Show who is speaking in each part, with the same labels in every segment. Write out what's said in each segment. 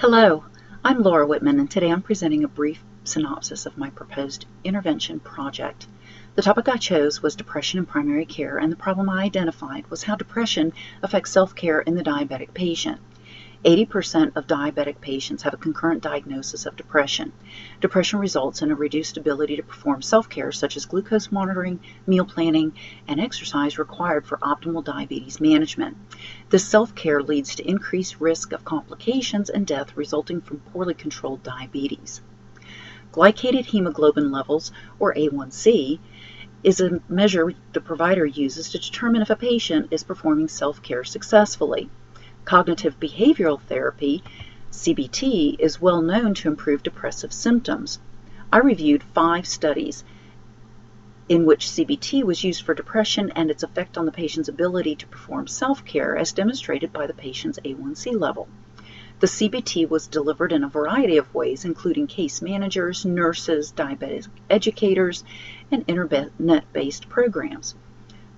Speaker 1: Hello, I'm Laura Whitman, and today I'm presenting a brief synopsis of my proposed intervention project. The topic I chose was depression in primary care, and the problem I identified was how depression affects self-care in the diabetic patient. 80% of diabetic patients have a concurrent diagnosis of depression. Depression results in a reduced ability to perform self-care such as glucose monitoring, meal planning, and exercise required for optimal diabetes management. This self-care leads to increased risk of complications and death resulting from poorly controlled diabetes. Glycated hemoglobin levels, or A1C, is a measure the provider uses to determine if a patient is performing self-care successfully. Cognitive behavioral therapy, CBT, is well known to improve depressive symptoms. I reviewed 5 studies in which CBT was used for depression and its effect on the patient's ability to perform self-care as demonstrated by the patient's A1C level. The CBT was delivered in a variety of ways, including case managers, nurses, diabetic educators, and internet-based programs.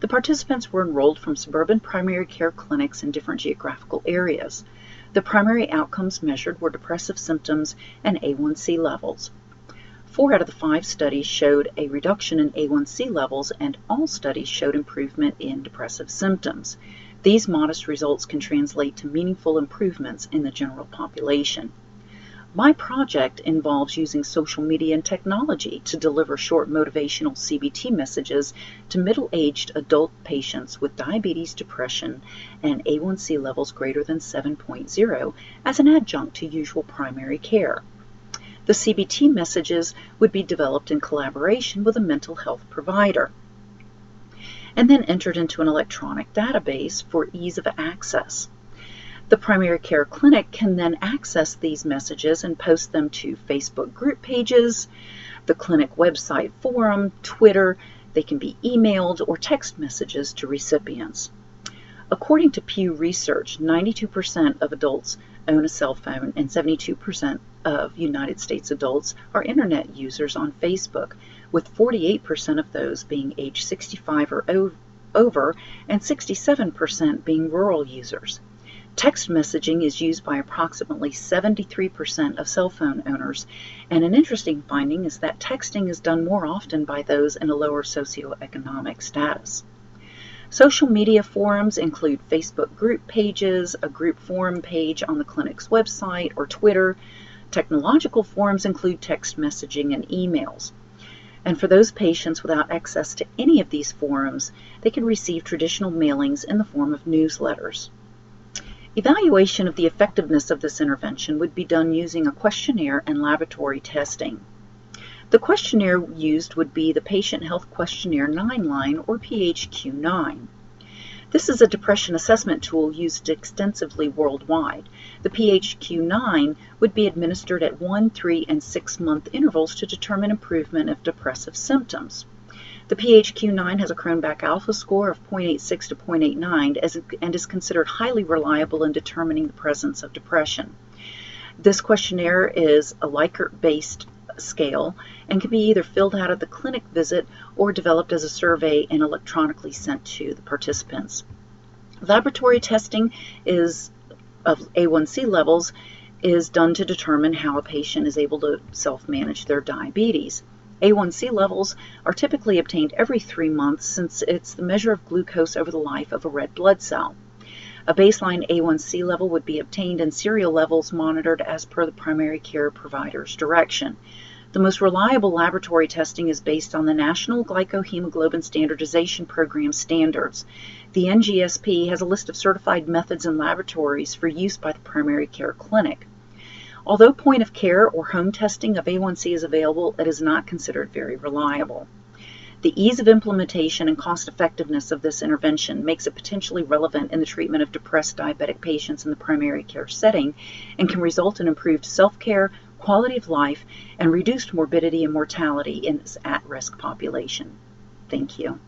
Speaker 1: The participants were enrolled from suburban primary care clinics in different geographical areas. The primary outcomes measured were depressive symptoms and A1C levels. 4 out of the 5 studies showed a reduction in A1C levels, and all studies showed improvement in depressive symptoms. These modest results can translate to meaningful improvements in the general population. My project involves using social media and technology to deliver short motivational CBT messages to middle-aged adult patients with diabetes, depression, and A1C levels greater than 7.0 as an adjunct to usual primary care. The CBT messages would be developed in collaboration with a mental health provider and then entered into an electronic database for ease of access. The primary care clinic can then access these messages and post them to Facebook group pages, the clinic website forum, Twitter. They can be emailed or text messages to recipients. According to Pew Research, 92% of adults own a cell phone, and 72% of United States adults are internet users on Facebook, with 48% of those being age 65 or over and 67% being rural users. Text messaging is used by approximately 73% of cell phone owners, and an interesting finding is that texting is done more often by those in a lower socioeconomic status. Social media forums include Facebook group pages, a group forum page on the clinic's website, or Twitter. Technological forums include text messaging and emails. And for those patients without access to any of these forums, they can receive traditional mailings in the form of newsletters. Evaluation of the effectiveness of this intervention would be done using a questionnaire and laboratory testing. The questionnaire used would be the Patient Health Questionnaire 9-line, or PHQ-9. This is a depression assessment tool used extensively worldwide. The PHQ-9 would be administered at 1, 3, and 6-month intervals to determine improvement of depressive symptoms. The PHQ-9 has a Cronbach alpha score of 0.86 to 0.89 and is considered highly reliable in determining the presence of depression. This questionnaire is a Likert-based scale and can be either filled out at the clinic visit or developed as a survey and electronically sent to the participants. Laboratory testing of A1C levels is done to determine how a patient is able to self-manage their diabetes. A1C levels are typically obtained every 3 months since it's the measure of glucose over the life of a red blood cell. A baseline A1C level would be obtained and serial levels monitored as per the primary care provider's direction. The most reliable laboratory testing is based on the National Glycohemoglobin Standardization Program standards. The NGSP has a list of certified methods and laboratories for use by the primary care clinic. Although point-of-care or home testing of A1C is available, it is not considered very reliable. The ease of implementation and cost-effectiveness of this intervention makes it potentially relevant in the treatment of depressed diabetic patients in the primary care setting and can result in improved self-care, quality of life, and reduced morbidity and mortality in this at-risk population. Thank you.